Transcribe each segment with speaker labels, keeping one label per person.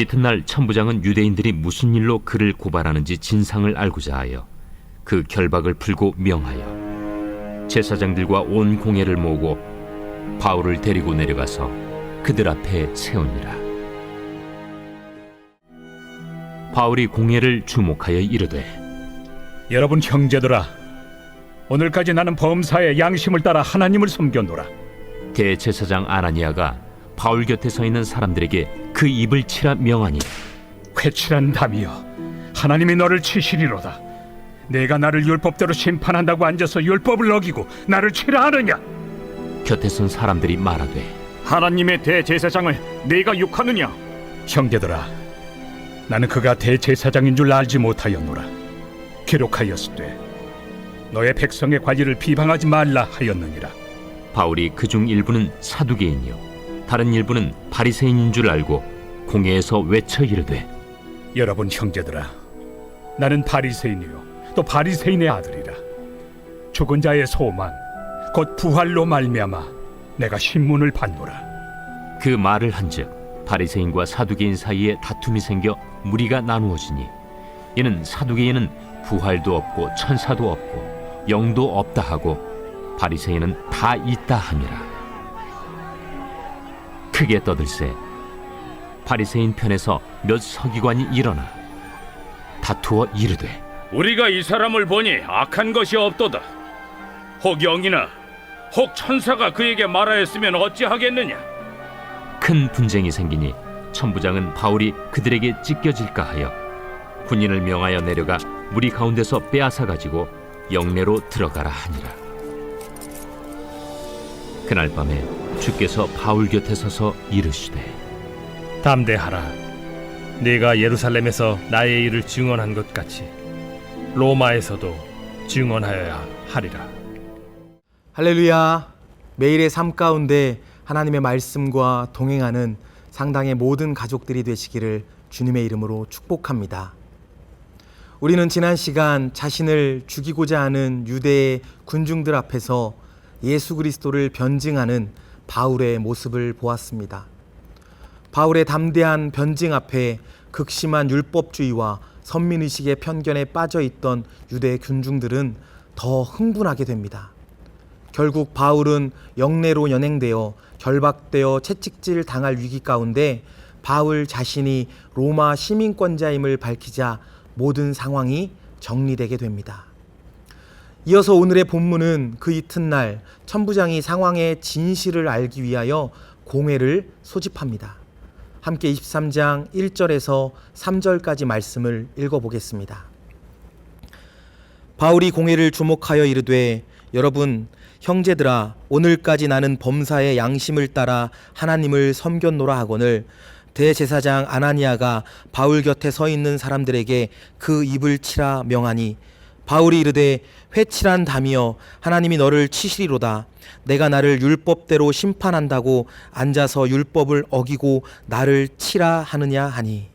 Speaker 1: 이튿날 천부장은 유대인들이 무슨 일로 그를 고발하는지 진상을 알고자 하여 그 결박을 풀고 명하여 제사장들과 온 공회를 모으고 바울을 데리고 내려가서 그들 앞에 세우니라. 바울이 공회를 주목하여 이르되,
Speaker 2: 여러분 형제들아, 오늘까지 나는 범사의 양심을 따라 하나님을 섬겼노라.
Speaker 1: 대제사장 아나니아가 바울 곁에 서 있는 사람들에게 그 입을 치라 명하니,
Speaker 2: 회칠한 담이여, 하나님이 너를 치시리로다. 내가 나를 율법대로 심판한다고 앉아서 율법을 어기고 나를 치라 하느냐?
Speaker 1: 곁에 선 사람들이 말하되,
Speaker 2: 하나님의 대제사장을 네가 욕하느냐? 형제들아, 나는 그가 대제사장인 줄 알지 못하였노라. 기록하였으되 너의 백성의 관리를 비방하지 말라 하였느니라.
Speaker 1: 바울이 그중 일부는 사두개인이요 다른 일부는 바리새인인 줄 알고 공회에서 외쳐 이르되,
Speaker 2: 여러분 형제들아, 나는 바리새인이요 또 바리새인의 아들이라. 죽은 자의 소망 곧 부활로 말미암아 내가 신문을 받노라.
Speaker 1: 그 말을 한즉 바리새인과 사두개인 사이에 다툼이 생겨 무리가 나누어지니, 이는 사두개인은 부활도 없고 천사도 없고 영도 없다 하고 바리새인은 다 있다 함이라. 크게 떠들세 바리새인 편에서 몇 서기관이 일어나 다투어 이르되,
Speaker 3: 우리가 이 사람을 보니 악한 것이 없도다. 혹 영이나 혹 천사가 그에게 말하였으면 어찌하겠느냐?
Speaker 1: 큰 분쟁이 생기니 천부장은 바울이 그들에게 찢겨질까 하여 군인을 명하여 내려가 무리 가운데서 빼앗아 가지고 영내로 들어가라 하니라. 그날 밤에 주께서 바울 곁에 서서 이르시되,
Speaker 4: 담대하라. 네가 예루살렘에서 나의 일을 증언한 것 같이 로마에서도 증언하여야 하리라.
Speaker 5: 할렐루야. 매일의 삶 가운데 하나님의 말씀과 동행하는 상당의 모든 가족들이 되시기를 주님의 이름으로 축복합니다. 우리는 지난 시간 자신을 죽이고자 하는 유대의 군중들 앞에서 예수 그리스도를 변증하는 바울의 모습을 보았습니다. 바울의 담대한 변증 앞에 극심한 율법주의와 선민의식의 편견에 빠져있던 유대 군중들은 더 흥분하게 됩니다. 결국 바울은 영내로 연행되어 결박되어 채찍질 당할 위기 가운데 바울 자신이 로마 시민권자임을 밝히자 모든 상황이 정리되게 됩니다. 이어서 오늘의 본문은 그 이튿날 천부장이 상황의 진실을 알기 위하여 공회를 소집합니다. 함께 23장 1절에서 3절까지 말씀을 읽어보겠습니다. 바울이 공회를 주목하여 이르되, 여러분 형제들아, 오늘까지 나는 범사의 양심을 따라 하나님을 섬겼노라 하거늘 대제사장 아나니아가 바울 곁에 서 있는 사람들에게 그 입을 치라 명하니, 바울이 이르되, 회칠한 담이여, 하나님이 너를 치시리로다. 내가 나를 율법대로 심판한다고 앉아서 율법을 어기고 나를 치라 하느냐 하니.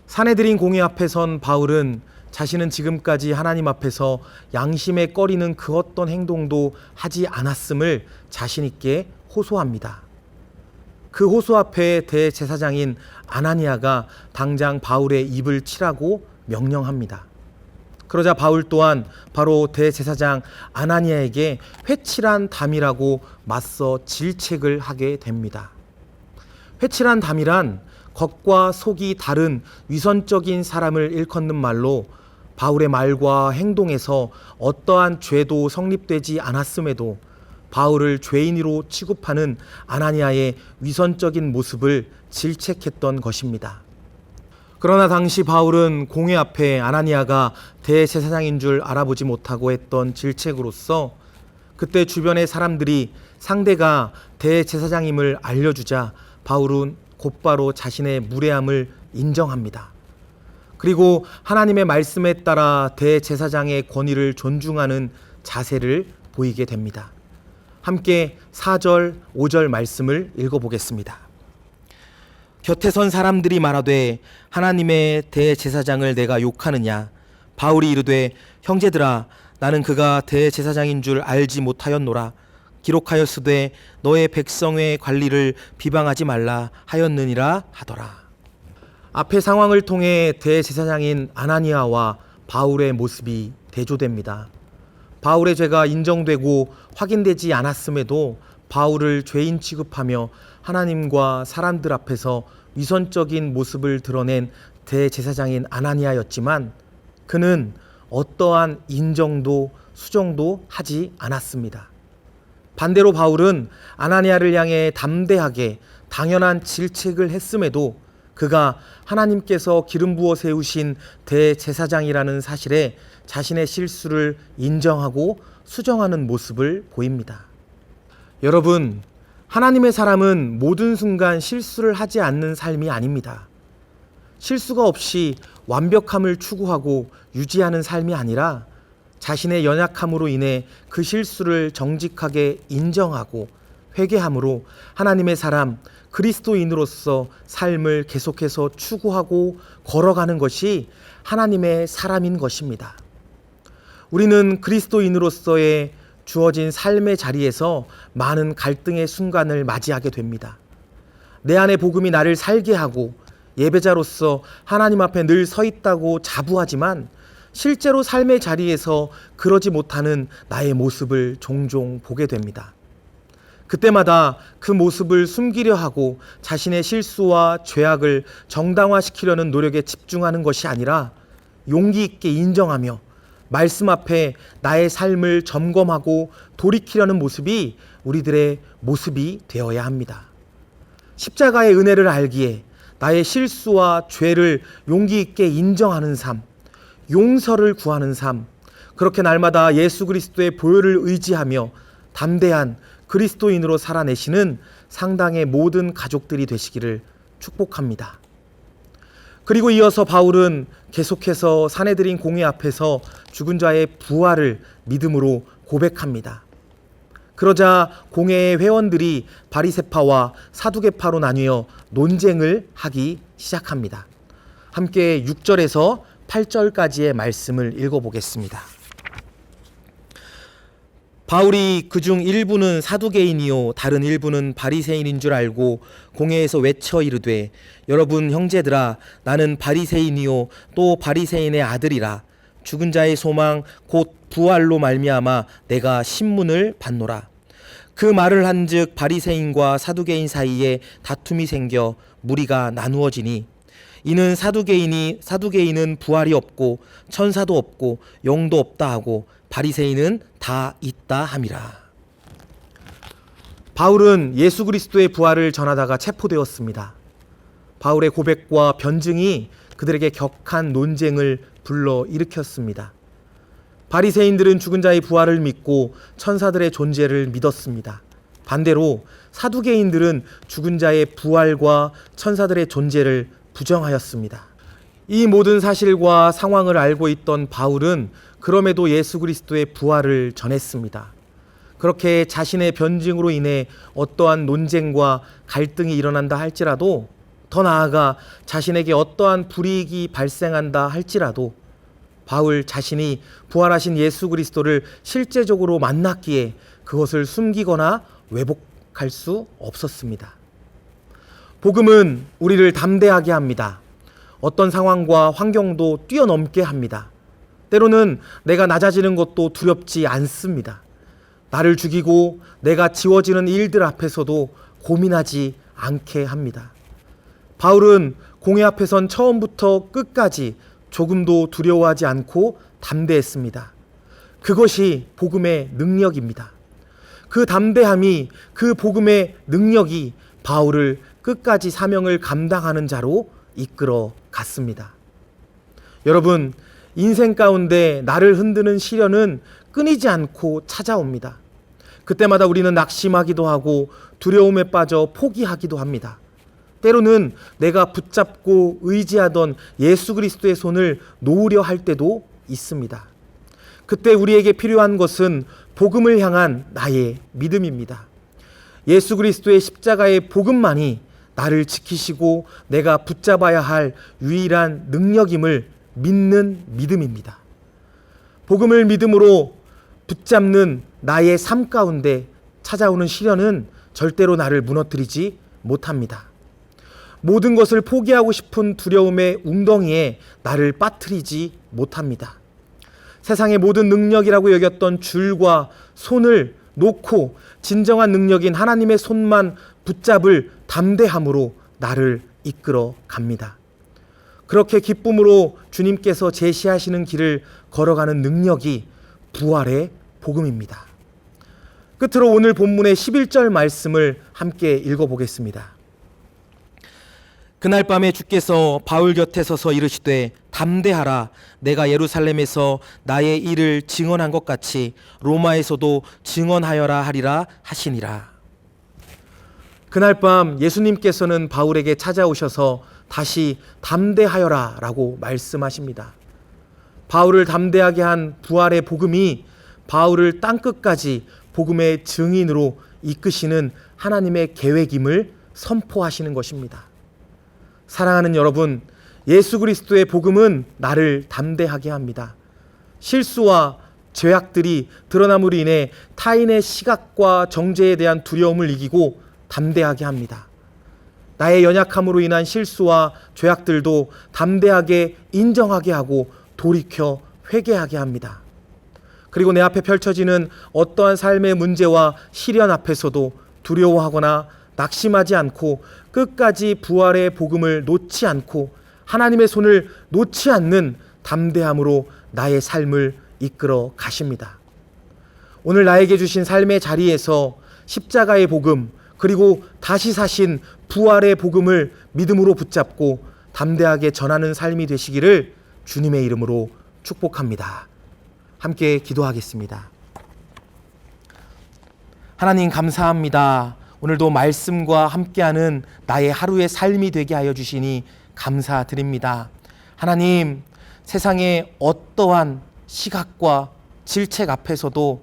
Speaker 5: 사내들인 공회 앞에 선 바울은 자신은 지금까지 하나님 앞에서 양심에 꺼리는 그 어떤 행동도 하지 않았음을 자신 있게 호소합니다. 그 호소 앞에 대제사장인 아나니아가 당장 바울의 입을 치라고 명령합니다. 그러자 바울 또한 바로 대제사장 아나니아에게 회칠한 담이라고 맞서 질책을 하게 됩니다. 회칠한 담이란 겉과 속이 다른 위선적인 사람을 일컫는 말로 바울의 말과 행동에서 어떠한 죄도 성립되지 않았음에도 바울을 죄인으로 취급하는 아나니아의 위선적인 모습을 질책했던 것입니다. 그러나 당시 바울은 공회 앞에 아나니아가 대제사장인 줄 알아보지 못하고 했던 질책으로서 그때 주변의 사람들이 상대가 대제사장임을 알려주자 바울은 곧바로 자신의 무례함을 인정합니다. 그리고 하나님의 말씀에 따라 대제사장의 권위를 존중하는 자세를 보이게 됩니다. 함께 4절, 5절 말씀을 읽어보겠습니다. 곁에 선 사람들이 말하되, 하나님의 대제사장을 내가 욕하느냐? 바울이 이르되, 형제들아, 나는 그가 대제사장인 줄 알지 못하였노라. 기록하였으되 너의 백성의 관리를 비방하지 말라 하였느니라 하더라. 앞의 상황을 통해 대제사장인 아나니아와 바울의 모습이 대조됩니다. 바울의 죄가 인정되고 확인되지 않았음에도 바울을 죄인 취급하며 하나님과 사람들 앞에서 위선적인 모습을 드러낸 대제사장인 아나니아였지만 그는 어떠한 인정도 수정도 하지 않았습니다. 반대로 바울은 아나니아를 향해 담대하게 당연한 질책을 했음에도 그가 하나님께서 기름 부어 세우신 대제사장이라는 사실에 자신의 실수를 인정하고 수정하는 모습을 보입니다. 여러분, 하나님의 사람은 모든 순간 실수를 하지 않는 삶이 아닙니다. 실수가 없이 완벽함을 추구하고 유지하는 삶이 아니라 자신의 연약함으로 인해 그 실수를 정직하게 인정하고 회개함으로 하나님의 사람 그리스도인으로서 삶을 계속해서 추구하고 걸어가는 것이 하나님의 사람인 것입니다. 우리는 그리스도인으로서의 주어진 삶의 자리에서 많은 갈등의 순간을 맞이하게 됩니다. 내 안에 복음이 나를 살게 하고 예배자로서 하나님 앞에 늘 서 있다고 자부하지만 실제로 삶의 자리에서 그러지 못하는 나의 모습을 종종 보게 됩니다. 그때마다 그 모습을 숨기려 하고 자신의 실수와 죄악을 정당화시키려는 노력에 집중하는 것이 아니라 용기 있게 인정하며 말씀 앞에 나의 삶을 점검하고 돌이키려는 모습이 우리들의 모습이 되어야 합니다. 십자가의 은혜를 알기에 나의 실수와 죄를 용기 있게 인정하는 삶, 용서를 구하는 삶, 그렇게 날마다 예수 그리스도의 보혈을 의지하며 담대한 그리스도인으로 살아내시는 상당의 모든 가족들이 되시기를 축복합니다. 그리고 이어서 바울은 계속해서 사내들인 공회 앞에서 죽은 자의 부활을 믿음으로 고백합니다. 그러자 공회의 회원들이 바리새파와 사두개파로 나뉘어 논쟁을 하기 시작합니다. 함께 6절에서 8절까지의 말씀을 읽어보겠습니다. 바울이 그중 일부는 사두개인이요 다른 일부는 바리새인인 줄 알고 공회에서 외쳐 이르되 여러분 형제들아 나는 바리새인이요 또 바리새인의 아들이라 죽은 자의 소망 곧 부활로 말미암아 내가 신문을 받노라. 그 말을 한즉 바리새인과 사두개인 사이에 다툼이 생겨 무리가 나누어지니 이는 사두개인은 부활이 없고 천사도 없고 영도 없다 하고 바리새인은 다 있다 함이라. 바울은 예수 그리스도의 부활을 전하다가 체포되었습니다. 바울의 고백과 변증이 그들에게 격한 논쟁을 불러 일으켰습니다. 바리새인들은 죽은 자의 부활을 믿고 천사들의 존재를 믿었습니다. 반대로 사두개인들은 죽은 자의 부활과 천사들의 존재를 부정하였습니다. 이 모든 사실과 상황을 알고 있던 바울은 그럼에도 예수 그리스도의 부활을 전했습니다. 그렇게 자신의 변증으로 인해 어떠한 논쟁과 갈등이 일어난다 할지라도 더 나아가 자신에게 어떠한 불이익이 발생한다 할지라도 바울 자신이 부활하신 예수 그리스도를 실제적으로 만났기에 그것을 숨기거나 왜곡할 수 없었습니다. 복음은 우리를 담대하게 합니다. 어떤 상황과 환경도 뛰어넘게 합니다. 때로는 내가 낮아지는 것도 두렵지 않습니다. 나를 죽이고 내가 지워지는 일들 앞에서도 고민하지 않게 합니다. 바울은 공회 앞에선 처음부터 끝까지 조금도 두려워하지 않고 담대했습니다. 그것이 복음의 능력입니다. 그 담대함이, 그 복음의 능력이 바울을 끝까지 사명을 감당하는 자로 이끌어 갔습니다. 여러분, 인생 가운데 나를 흔드는 시련은 끊이지 않고 찾아옵니다. 그때마다 우리는 낙심하기도 하고 두려움에 빠져 포기하기도 합니다. 때로는 내가 붙잡고 의지하던 예수 그리스도의 손을 놓으려 할 때도 있습니다. 그때 우리에게 필요한 것은 복음을 향한 나의 믿음입니다. 예수 그리스도의 십자가의 복음만이 나를 지키시고 내가 붙잡아야 할 유일한 능력임을 믿는 믿음입니다. 복음을 믿음으로 붙잡는 나의 삶 가운데 찾아오는 시련은 절대로 나를 무너뜨리지 못합니다. 모든 것을 포기하고 싶은 두려움의 웅덩이에 나를 빠뜨리지 못합니다. 세상의 모든 능력이라고 여겼던 줄과 손을 놓고 진정한 능력인 하나님의 손만 붙잡을 담대함으로 나를 이끌어 갑니다. 그렇게 기쁨으로 주님께서 제시하시는 길을 걸어가는 능력이 부활의 복음입니다. 끝으로 오늘 본문의 11절 말씀을 함께 읽어보겠습니다. 그날 밤에 주께서 바울 곁에 서서 이르시되 담대하라, 내가 예루살렘에서 나의 일을 증언한 것 같이 로마에서도 증언하여라 하리라 하시니라. 그날 밤 예수님께서는 바울에게 찾아오셔서 다시 담대하여라 라고 말씀하십니다. 바울을 담대하게 한 부활의 복음이 바울을 땅끝까지 복음의 증인으로 이끄시는 하나님의 계획임을 선포하시는 것입니다. 사랑하는 여러분, 예수 그리스도의 복음은 나를 담대하게 합니다. 실수와 죄악들이 드러남으로 인해 타인의 시각과 정죄에 대한 두려움을 이기고 담대하게 합니다. 나의 연약함으로 인한 실수와 죄악들도 담대하게 인정하게 하고 돌이켜 회개하게 합니다. 그리고 내 앞에 펼쳐지는 어떠한 삶의 문제와 시련 앞에서도 두려워하거나 낙심하지 않고 끝까지 부활의 복음을 놓지 않고 하나님의 손을 놓지 않는 담대함으로 나의 삶을 이끌어 가십니다. 오늘 나에게 주신 삶의 자리에서 십자가의 복음 그리고 다시 사신 부활의 복음을 믿음으로 붙잡고 담대하게 전하는 삶이 되시기를 주님의 이름으로 축복합니다. 함께 기도하겠습니다. 하나님 감사합니다. 오늘도 말씀과 함께하는 나의 하루의 삶이 되게 하여 주시니 감사드립니다. 하나님, 세상의 어떠한 시각과 질책 앞에서도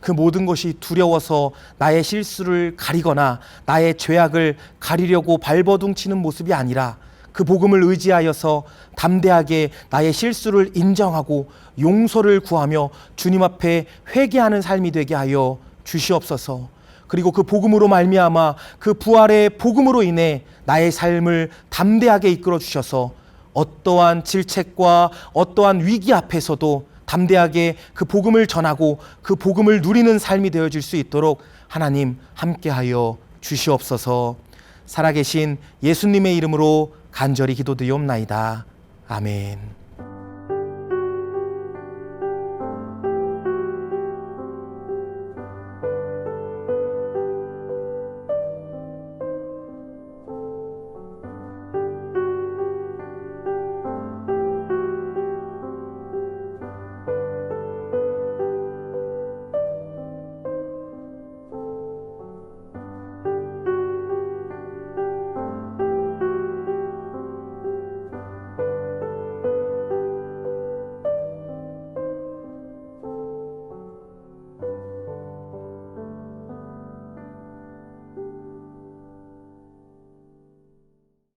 Speaker 5: 그 모든 것이 두려워서 나의 실수를 가리거나 나의 죄악을 가리려고 발버둥치는 모습이 아니라 그 복음을 의지하여서 담대하게 나의 실수를 인정하고 용서를 구하며 주님 앞에 회개하는 삶이 되게 하여 주시옵소서. 그리고 그 복음으로 말미암아 그 부활의 복음으로 인해 나의 삶을 담대하게 이끌어 주셔서 어떠한 질책과 어떠한 위기 앞에서도 담대하게 그 복음을 전하고 그 복음을 누리는 삶이 되어질 수 있도록 하나님 함께하여 주시옵소서. 살아계신 예수님의 이름으로 간절히 기도드리옵나이다. 아멘.